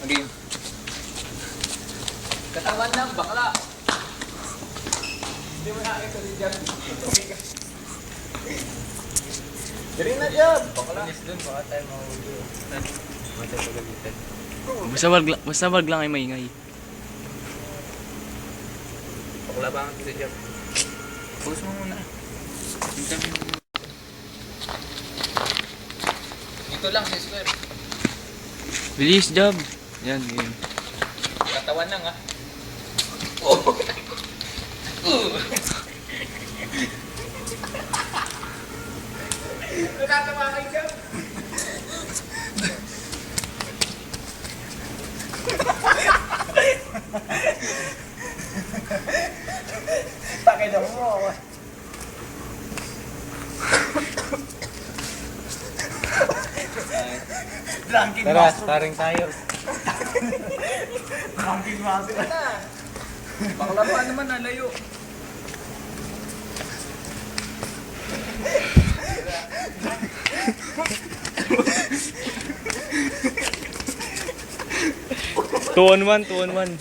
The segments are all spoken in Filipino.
Again. Katawan lang, bakla. Hindi mo nakita si Jab. Dali na Jab, bakla. Alis dun, baka tayo mahuli. Baka tayo pagalitan. Basta wag lang ay maingay. Bakla ba ang si Jab? Pause mo muna. Dito lang si Square. Bilis, Jab. Yan, yun. Katawan lang ah. Oh. Natatawa kay Jab. Pakita mo ako. Drunken Tara, starring tayo. Drunken master na. Bakla pa naman nalayo. Two on one, two on one.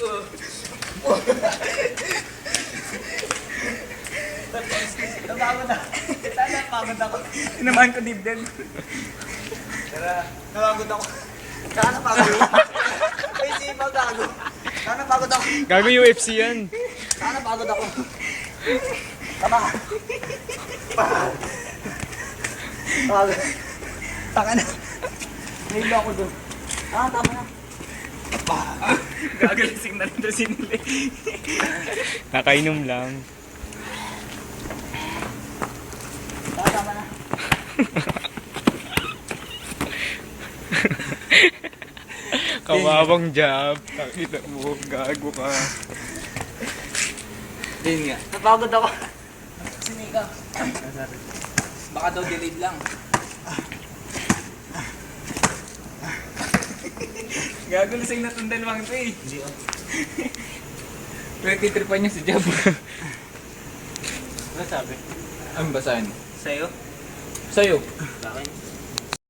Napagod ako. Sana napagod ako. Inaman ko dibdib. Tara, napagod ako. Sana napagod ako. May sipa gago. Sana napagod ako. Gago UFC yan. Sana napagod ako. Tama. Pagod. Taka na. Nilo ako doon. Ah, tama na. Gagalising na rin doon si Nili. Nakainom lang. Tama na. Kawawang Jab. Nakita mo, gago ka. Din nga. Napagod ako. Sinika. Baka daw delayed lang. Gago lasing na itong dalawang ito eh. Hindi oh. 23 pa niya si Jab. Ano sabi? Ang basahin? Sa'yo? Sa'yo. Sa akin?